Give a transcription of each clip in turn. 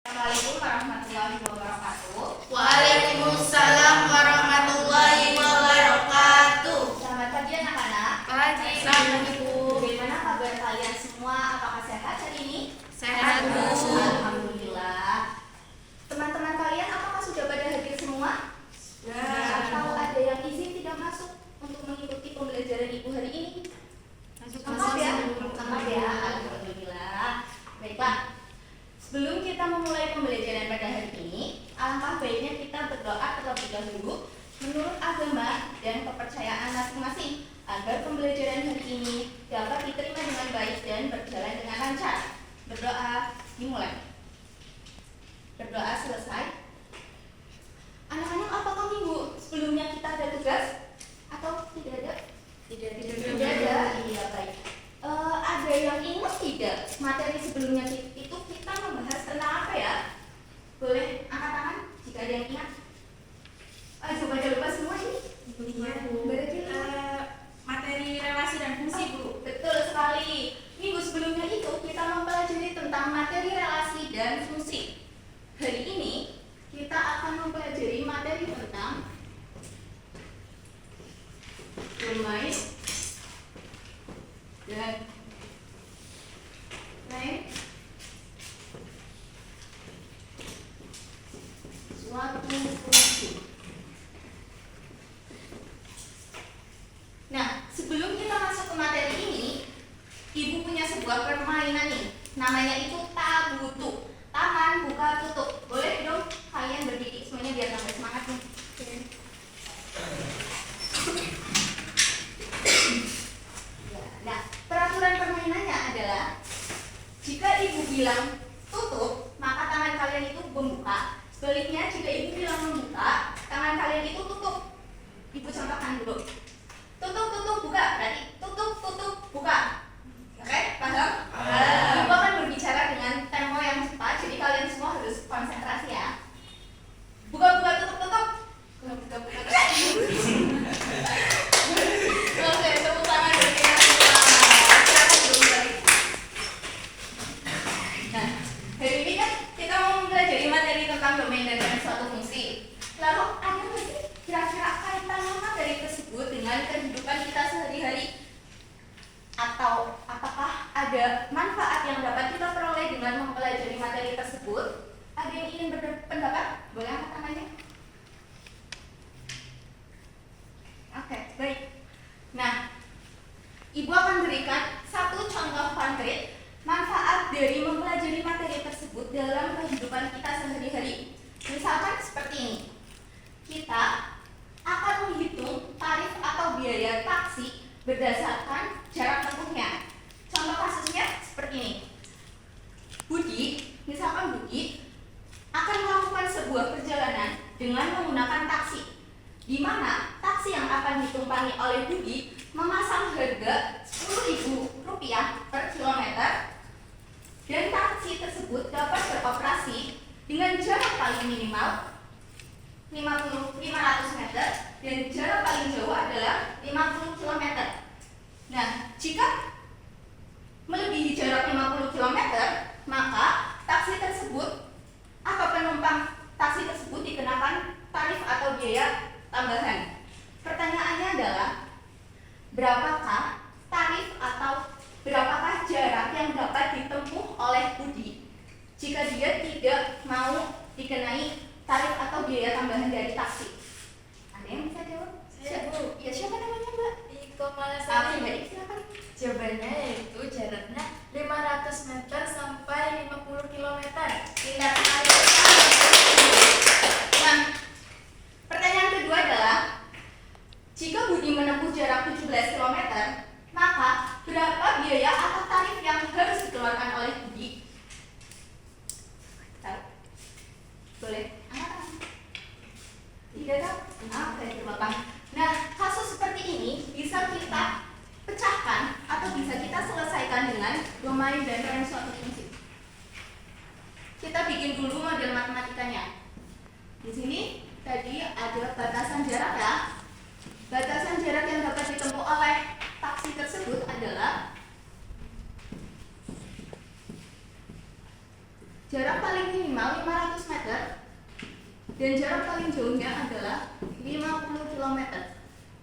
Assalamualaikum warahmatullahi wabarakatuh. Waalaikumsalam warahmatullahi wabarakatuh. Selamat pagi anak-anak. Pagi. Selamat Ibu. Bagaimana kabar kalian semua? Apakah sehat hari ini? Sehat, Bu. Alhamdulillah. Teman-teman kalian apakah sudah pada hadir semua? Atau ada yang izin tidak masuk untuk mengikuti pembelajaran Ibu hari ini? Selamat ya. Selamat ya. Alhamdulillah. Baiklah. Sebelum kita memulai pembelajaran pada hari ini, alangkah baiknya kita berdoa terlebih dahulu menurut agama dan kepercayaan masing-masing agar pembelajaran hari ini dapat diterima dengan baik dan berjalan dengan lancar. Berdoa dimulai. Berdoa selesai. Anak-anak, apakah minggu sebelumnya kita ada tugas atau tidak ada? Tidak ada. Iya, baik. Ada yang ingat tidak materi sebelumnya itu kita membahas tentang apa ya? Boleh angkat tangan jika ada yang ingat. Coba lupa semua ini. Berarti Materi relasi dan fungsi, Bu. Betul sekali. Minggu sebelumnya itu kita mempelajari tentang materi relasi dan fungsi. Hari ini kita akan mempelajari materi tentang domain dan lain suatu fungsi. Nah, sebelum kita masuk ke materi ini, Ibu punya sebuah permainan nih. Namanya itu tabutu. Taman buka tutup. Boleh dong kalian berdiri semuanya biar tambah semangat nih. Nah, peraturan permainannya adalah jika Ibu bilang tutup, maka tangan kalian itu membuka. Sebaliknya, jika Ibu bilang membuka, tangan kalian itu tutup. Ibu contohkan dulu. Tutup, buka. Berarti tutup, buka. Oke, paham? Ibu akan berbicara dengan tempo yang cepat, jadi kalian semua harus konsentrasi ya. Buka, tutup. Buka. Oke, tepuk tangan bagi yang pertama. Silakan dulu balik. Nah, hari ini kan kita mau mempelajari materi tentang domain dan suatu fungsi. Lalu ada nggak sih kira-kira kaitan materi tersebut dengan kehidupan kita sehari-hari? Atau apakah ada manfaat yang dapat kita peroleh dengan mempelajari materi tersebut? Ada yang ingin berpendapat? Boleh angkat tangannya? Oke, baik. Nah, Ibu akan berikan satu contoh konkret manfaat dari mempelajari materi tersebut dalam kehidupan kita sehari-hari. Misalkan seperti ini. Kita akan menghitung tarif atau biaya taksi berdasarkan jarak tempuhnya. Contoh kasusnya seperti ini. Misalkan Budi akan melakukan sebuah perjalanan dengan menggunakan taksi, di mana taksi yang akan ditumpangi oleh Budi memasang harga Rp10.000 per kilometer, dan taksi tersebut dapat beroperasi dengan jarak paling minimal 500 meter dan jarak paling jauh adalah 50 km. Nah, jika melebihi jarak 50 km, maka taksi tersebut atau penumpang taksi tersebut dikenakan tarif atau biaya tambahan. Pertanyaannya adalah, berapakah tarif atau berapakah jarak yang dapat ditempuh oleh Budi jika dia tidak mau dikenai tarif atau biaya tambahan dari taksi? Ada yang bisa jawab? Saya, Bu. Ya, siapa namanya, Mbak? Iko Malasari. Baik, silakan. Jawabannya yaitu jaraknya 500 meter sampai 50 km. Pintar sekali. Nah, pertanyaan kedua adalah, jika Budi menempuh jarak 17 km, maka berapa biaya atau tarif yang harus dikeluarkan oleh Budi? Tahu? Boleh? Tidak tahu? Oke, Bapak. Nah, kasus seperti ini bisa kita pecahkan atau bisa kita selesaikan dengan domain dan range suatu fungsi. Kita bikin dulu model matematikanya. Di sini tadi ada batasan jarak ya. Batasan jarak yang dapat ditempuh oleh taksi tersebut adalah jarak paling minimal 500 meter dan jarak paling jauhnya adalah 50 km.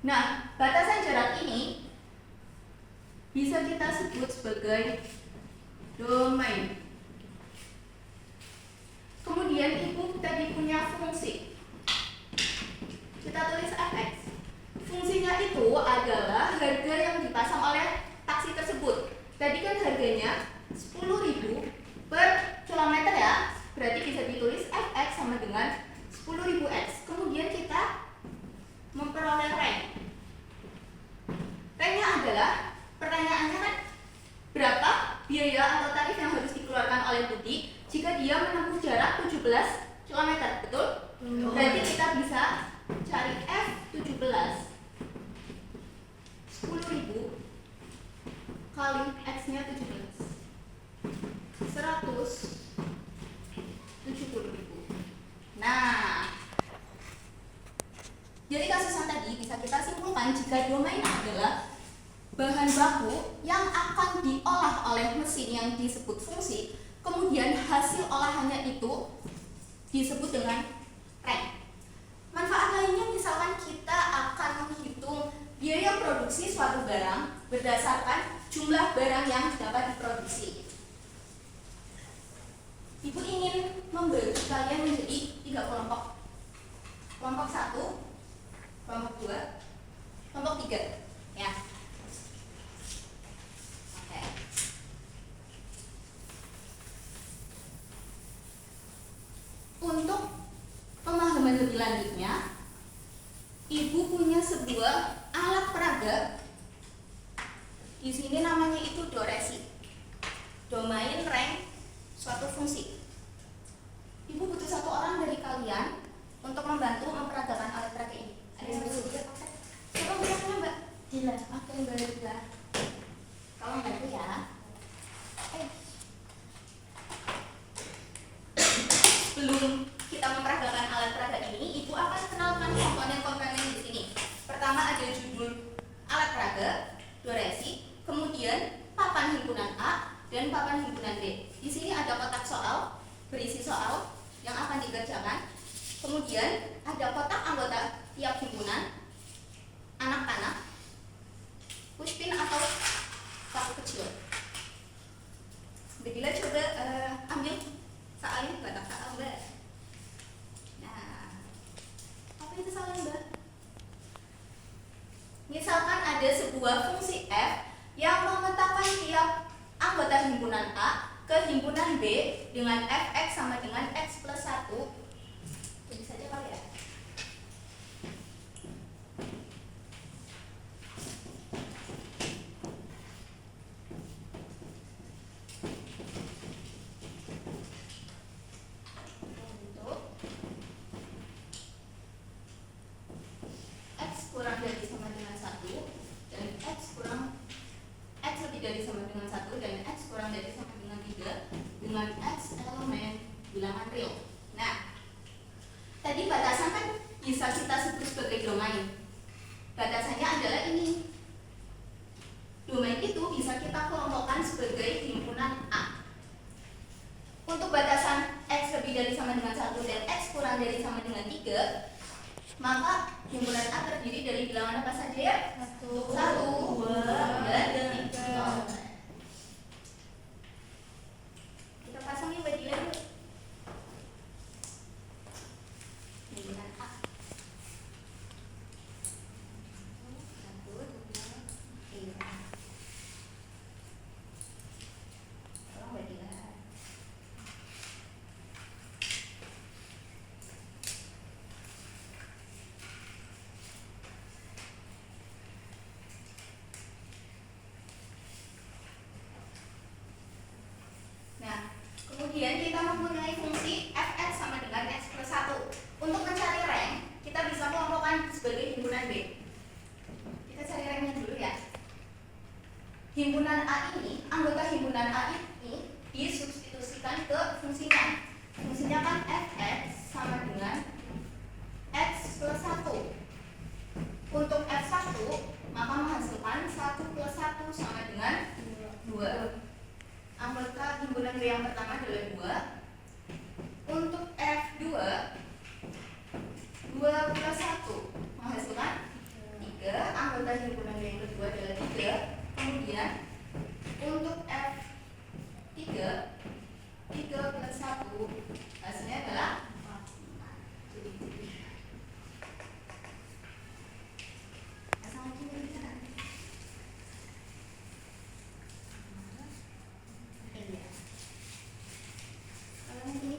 Nah, batasan jarak ini bisa kita sebut sebagai domain. Kemudian ibu tadi punya fungsi. Kita tulis fx. Fungsinya itu adalah harga yang dipasang oleh taksi tersebut. Tadi kan harganya 10.000 per kilometer ya. Berarti bisa ditulis fx sama dengan 10.000 x. Kemudian kita memperoleh rank. Ranknya adalah, pertanyaannya kan, berapa biaya atau tarif yang harus dikeluarkan oleh Budi jika dia menempuh jarak 17 km, betul? Berarti kita bisa cari F17 10.000 kali X-nya 17 170.000. Nah, jadi kasus yang tadi bisa kita simpulkan jika domain adalah bahan baku yang akan diolah oleh mesin yang disebut fungsi, kemudian hasil olahannya itu disebut dengan rank. Manfaat lainnya misalkan kita akan menghitung biaya produksi suatu barang berdasarkan jumlah barang yang dapat diproduksi. Ibu ingin membagi kalian menjadi 3 kelompok. Kelompok 1, kelompok 2, kelompok 3. Ya. Oke. Untuk pemahaman lebih lanjutnya, ibu punya sebuah alat peraga. Di sini namanya itu doresi. Domain rank suatu fungsi. Ibu butuh 1 orang dari kalian untuk membantu memperagakan alat peraga ini. Ada yang bersedia pakai? Siapa berangnya, Mbak? Dila. Oke, Mbak Dila. Tolong bantu ya. Sebelum kita memperagakan alat peraga ini, ibu akan kenalkan komponen-komponen di sini. Pertama ada judul alat peraga, doresi, kemudian papan himpunan A dan papan himpunan B. Di sini ada kotak soal berisi soal yang akan dikerjakan. Kemudian ada kotak anggota tiap himpunan, anak-anak, pushpin atau paku kecil. Bila coba ambil soalnya kotak soal, Mbak. Nah, apa itu soalnya, Mbak? Misalkan ada sebuah fungsi f yang memetakan tiap anggota himpunan A ke himpunan B dengan fx sama dengan x plus 1. Jadi saja kali ya. Untuk x kurang dari sama dengan 1 dan x lebih dari sama dengan 1 dan x kurang dari sama dengan 3 dengan x elemen bilangan real. Nah, tadi batasan kan bisa kita sebut sebagai domain. Batasannya adalah ini. Domain itu bisa kita kelompokkan sebagai himpunan A. Untuk batasan x lebih dari sama dengan 1 dan x kurang dari sama dengan 3, maka himpunan A terdiri dari bilangan apa saja ya? 1, 2, dan 3. Kita pasang nih bagi dulu. Himpunan A. 1, 2, 3. Tolong bagi dulu. Kemudian kita mempunyai fungsi fx sama dengan x plus 1. Untuk mencari rank, kita bisa kelompokkan sebagai himpunan B. Kita cari ranknya dulu ya. Himpunan A ini, anggota himpunan A ini disubstitusikan ke fungsinya. Fungsinya kan fx sama dengan x plus 1. Untuk f1, maka menghasilkan 1 plus 1 sama dengan 2. Anggota himpunan B yang pertama adalah 2, 2 plus 1 menghasilkan 3. Anggota himpunan B yang kedua adalah 3. Kemudian untuk F3 plus 1 hasilnya adalah 4. Jadi asal lagi berikan. Iya. Kalau yang ini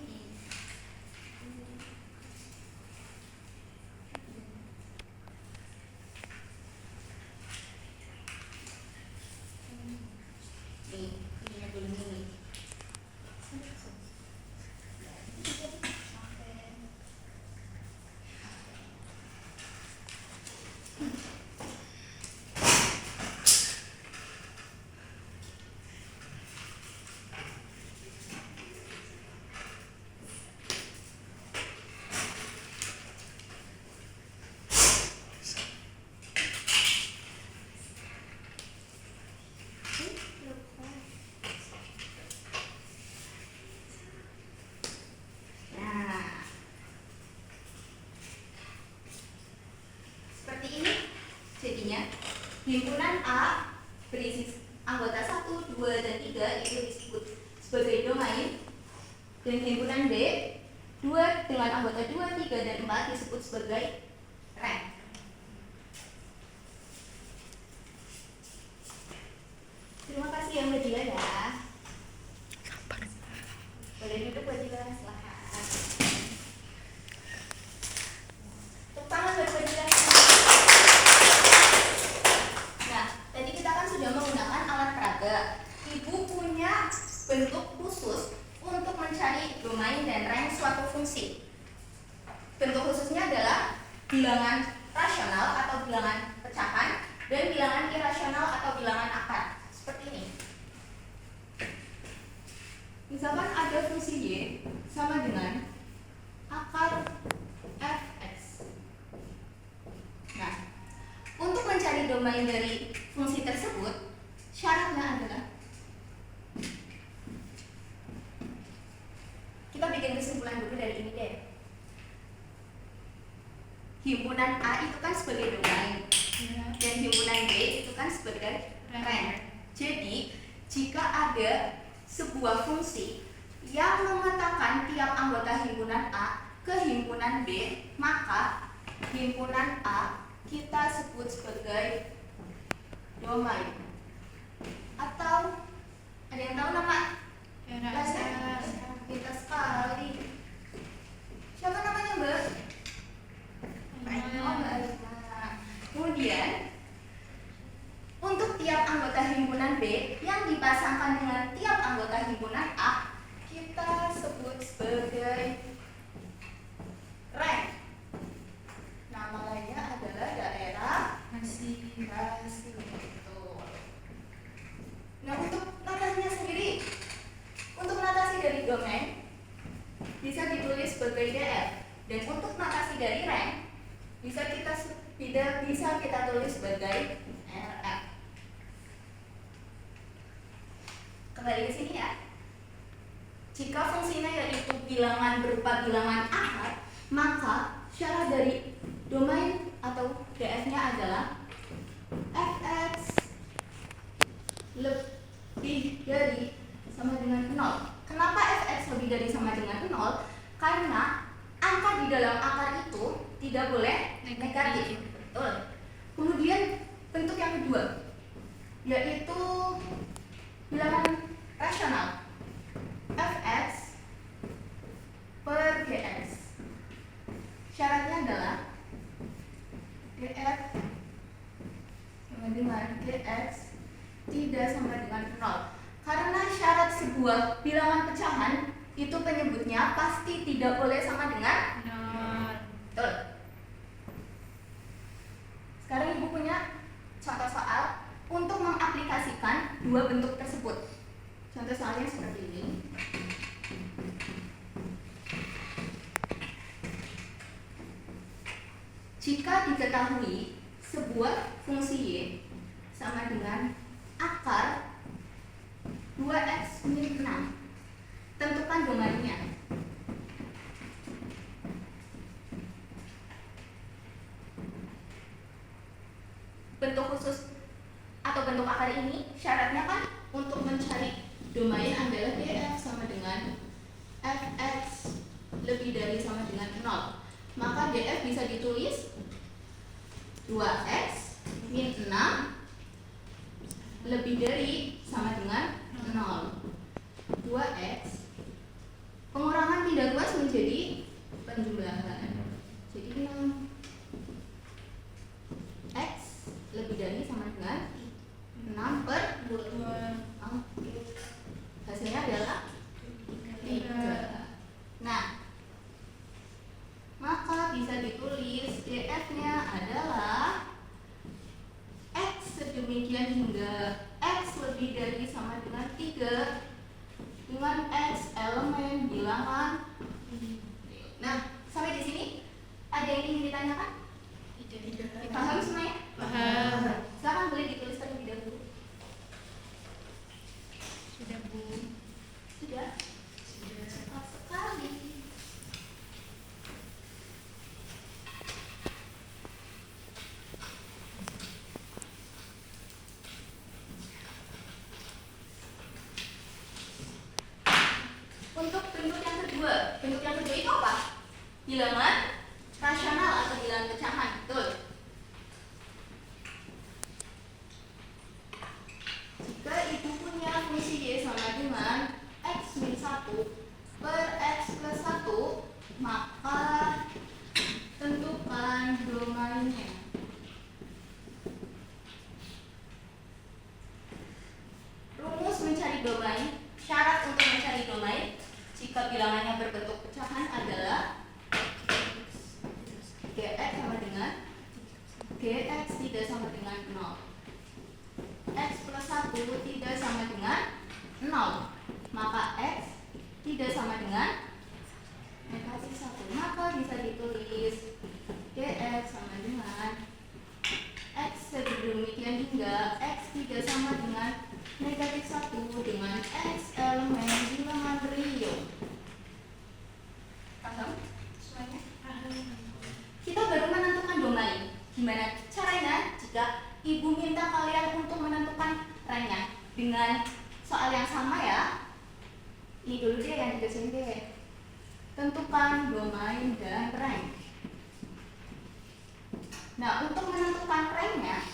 ini belum ini. Nah, seperti ini jadinya himpunan A berisi anggota 1, 2, dan 3 itu disebut sebagai domain, dan himpunan B 2 dengan anggota 2, 3, dan 4 disebut sebagai rank. Terima kasih yang Mbak ya. Boleh duduk Mbak Dila, silahkan. Tepuk tangan buat Mbak Dila. Nah, tadi kita kan sudah menggunakan alat peraga. Ibu punya bentuk khusus untuk mencari domain dan rank suatu fungsi. Bentuk khususnya adalah bilangan rasional atau bilangan pecahan dan bilangan irasional atau bilangan akar. Seperti ini. Misalkan ada fungsi Y sama dengan akar fx. Nah, untuk mencari domain dari fungsi tersebut, syaratnya adalah kita bikin kesimpulan dulu dari ini deh. Himpunan A itu kan sebagai domain, dan himpunan B itu kan sebagai rank. Jadi, jika ada sebuah fungsi yang mengatakan tiap anggota himpunan A ke himpunan B, maka himpunan A kita sebut sebagai domain. Atau ada yang tahu nama? Kita sekali. Siapa namanya, Mbak? Oh, Mbak Alina. Kemudian untuk tiap anggota himpunan B yang dipasangkan dengan tiap anggota himpunan A, kita sebut sebagai rank. Nama lainnya adalah daerah rasi. Nah, untuk notasinya sendiri, untuk notasi dari domain bisa ditulis sebagai DF, dan untuk notasi dari rank bisa kita tulis sebagai RF. Kembali ke sini ya. Jika fungsinya yaitu bilangan berupa bilangan akar, maka syarat dari domain atau DF-nya adalah fx lebih dari sama dengan 0. Kenapa fx lebih dari sama dengan 0? Karena angka di dalam akar itu tidak boleh negatif. Betul. Kemudian bentuk yang kedua yaitu bilangan rasional, fx per gx. Syaratnya adalah gf sama dengan gx tidak sama dengan 0. Karena syarat sebuah bilangan pecahan itu penyebutnya pasti tidak boleh sama dengan 0. Betul. Sekarang Ibu punya contoh soal untuk mengaplikasikan dua bentuk tersebut. Contoh soalnya seperti ini. Jika diketahui sebuah fungsi Y sama dengan akar 2x min 6, tentukan domainnya. bentuk khusus atau bentuk akar ini, syaratnya kan untuk mencari domain adalah df sama dengan fx lebih dari sama dengan 0. Maka df bisa ditulis 2x min 6 lebih dari sama dengan 0. 2x pengurangan pindah ruas menjadi penjumlahan. Jadi 6 x lebih dari sama dengan 6 per 2. Oke. Hasilnya adalah 3. Nah, maka bisa ditulis df-nya adalah x sedemikian hingga x lebih dari sama dengan 3 dengan x elemen bilangan. Nah, sampai di sini ada yang ingin ditanyakan? Tidak. Paham semuanya? Paham. Silakan boleh ditulis terlebih dahulu. Sudah, Bu. Sudah? Cepat sekali. Untuk bentuk yang kedua itu apa? Bilangan rasional atau bilangan pecahan, betul? Jika ibu punya fungsi y sama dengan x min 1 per x plus 1, maka tentukan domainnya. Rumus mencari domain, syarat untuk mencari domain jika bilangannya berbentuk pecahan adalah gx sama dengan gx tidak sama dengan 0. X plus 1 tidak sama dengan 0. Maka x tidak sama dengan negatif 1. Maka bisa ditulis dx sama dengan x sedemikian hingga x tidak sama dengan negatif 1 dengan x elemen bilangan real. Paham semuanya? Kita baru menentukan domain. Gimana caranya jika ibu minta kalian untuk menentukan range-nya? Dengan soal yang sama ya. Ini dulu deh yang dikerjain deh. Tentukan domain dan range. Nah, untuk menentukan range-nya,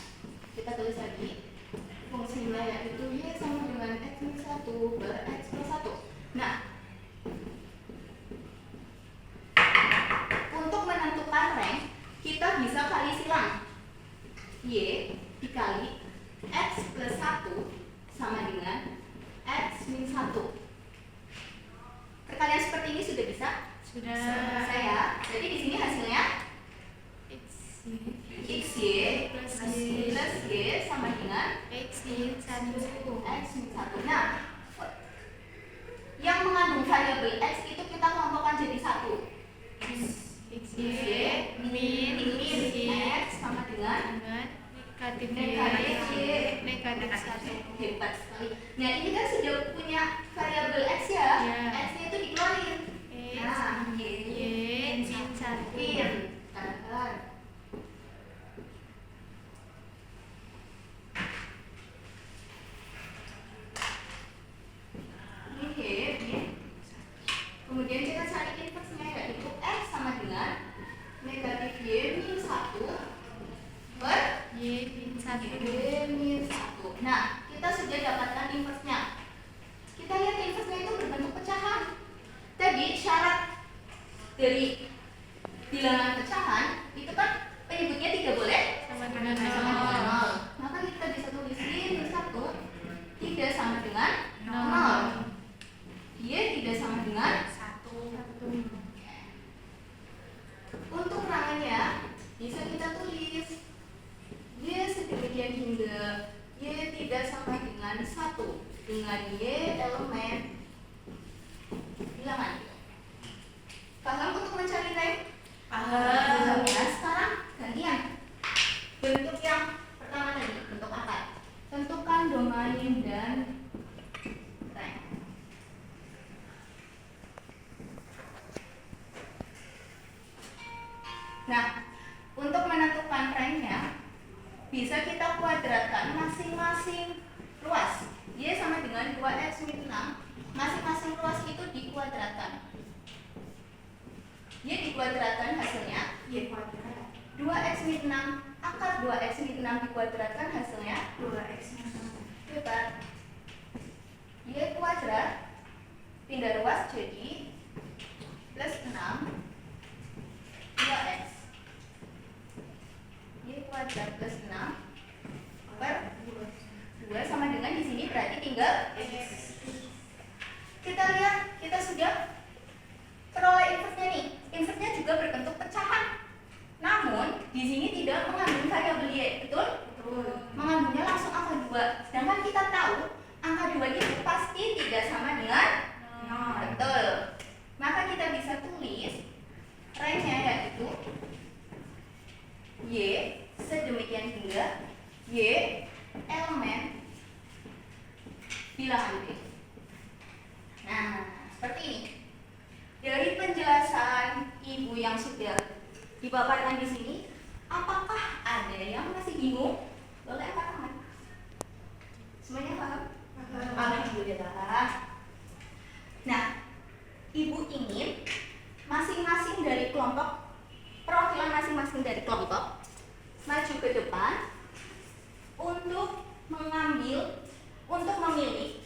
kita tulis lagi. Fungsinya yaitu y sama dengan x min 1 per x plus 1. Nah, untuk menentukan range, kita bisa kali silang. Y dikali x plus 1 sama dengan x min 1. Perkalian seperti ini sudah bisa? Sudah. Selesai ya. Jadi di sini hasilnya xy plus y sama dengan X min 1. x min 1. Nah, yang mengandung variabel x itu kita kelompokkan jadi 1. XY min x sama dengan negatif negatif 1. Hebat sekali. Nah, ini kan sudah punya variabel x ya. Ya. X-nya itu dikeluarin. Nah, Y min 1. Pintar. Kemudian kita cari inversnya yaitu x sama dengan negatif y min 1 per Y min 1. y min 1. Nah, kita sudah dapatkan inversnya. Kita lihat inversnya itu berbentuk pecahan. Tadi syarat dari bilangan pecahan itu kan penyebutnya tidak boleh Sama dengan sama 0. dengan 0. Maka kita bisa tulis y min 1 tidak sama dengan 0. Y tidak sama dengan 1. Untuk rangannya bisa kita tulis y sedemikian hingga y tidak sama dengan 1 dengan y elemen bilangan. Paham untuk mencari rank? Paham. Ya, sekarang gantian. Bentuk yang pertama tadi, bentuk akar. Tentukan domain dan rank. Nah, untuk menentukan rank-nya bisa kita kuadratkan masing-masing ruas. Y sama dengan 2x min 6. Masing-masing ruas itu dikuadratkan. Y dikuadratkan hasilnya Y kuadrat. 2x min 6 akar 2x min 6 dikuadratkan hasilnya 2x min 6. Hebat. Y kuadrat pindah ruas jadi plus 6 2x. Y kuadrat plus 6 per 2 sama dengan di sini berarti tinggal X. kita lihat kita sudah peroleh invertnya nih. Invertnya juga berbentuk pecahan. Namun di sini tidak mengandung variabel Y, betul? Mengandungnya langsung angka 2. Sedangkan kita tahu angka 2 itu pasti tidak sama dengan 0. Betul. Maka kita bisa tulis range-nya yaitu Y sedemikian hingga Y elemen bilangan B. Nah, seperti ini. Dari penjelasan Ibu yang sudah dipaparkan di sini, apakah ada yang masih bingung? Boleh angkat tangan. Semuanya paham? Alhamdulillah. Nah, Ibu ingin masing-masing dari kelompok, perwakilan masing-masing dari kelompok maju ke depan untuk memilih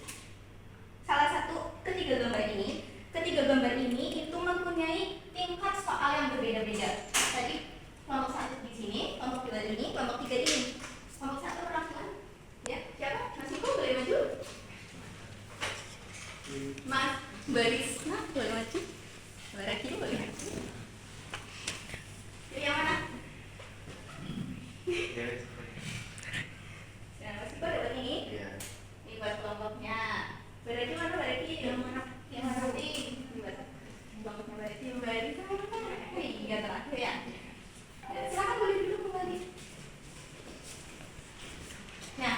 salah satu ketiga gambar ini. Ketiga gambar ini itu mempunyai tingkat soal yang berbeda-beda. Tadi kelompok 1 di sini, kelompok 2 ini, kelompok 3 ini. Kelompok 1 perwakilan. Ya, siapa? Mas Iko boleh maju? Mas Barisma boleh maju? Mbak Raki boleh maju? Jadi yang mana? Ya, Mas Iko dapat ini? Ini buat kelompoknya. Berarti mana berarti? Yang mana? Yang mana berarti? Kelompoknya berarti yang berarti kan? Iya terakhir ya. Silakan boleh duduk kembali. Nah,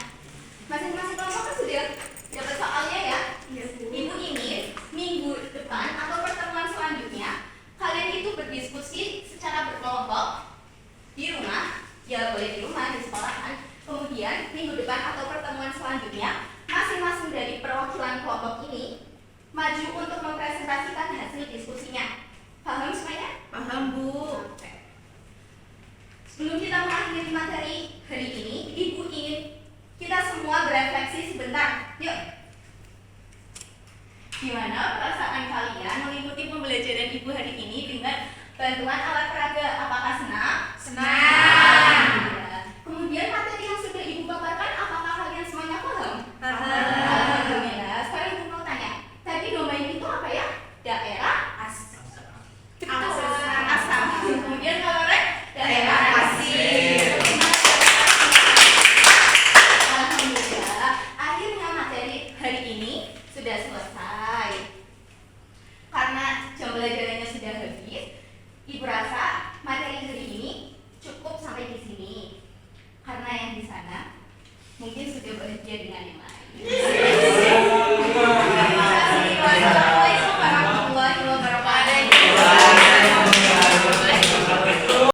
masing-masing kelompok kan sudah dapat soalnya ya. Ibu ingin minggu depan atau pertemuan selanjutnya kalian itu berdiskusi secara berkelompok di rumah, ya boleh di rumah, di sekolahan. Kemudian minggu depan atau pertemuan selanjutnya masing-masing dari perwakilan kelompok ini maju untuk mempresentasikan hasil diskusinya. Paham semuanya? Paham, Bu. Sebelum kita mengakhiri materi hari ini, Ibu ingin kita semua berefleksi sebentar. Yuk. Gimana perasaan kalian mengikuti pembelajaran Ibu hari ini dengan bantuan alat peraga? Apakah senang? Senang. Ya. Kemudian materi yang sudah Ibu paparkan, apakah kalian semuanya paham? Paham. Alhamdulillah. Sekarang Ibu mau tanya, tadi domain itu apa ya? Daerah asam. Kemudian kalau daerah pasir. Alhamdulillah, akhirnya materi hari ini sudah selesai. Karena jam belajarannya sudah habis, Ibu rasa materi hari ini cukup sampai di sini. Karena yang di sana mungkin sudah bahagia dengan yang lain.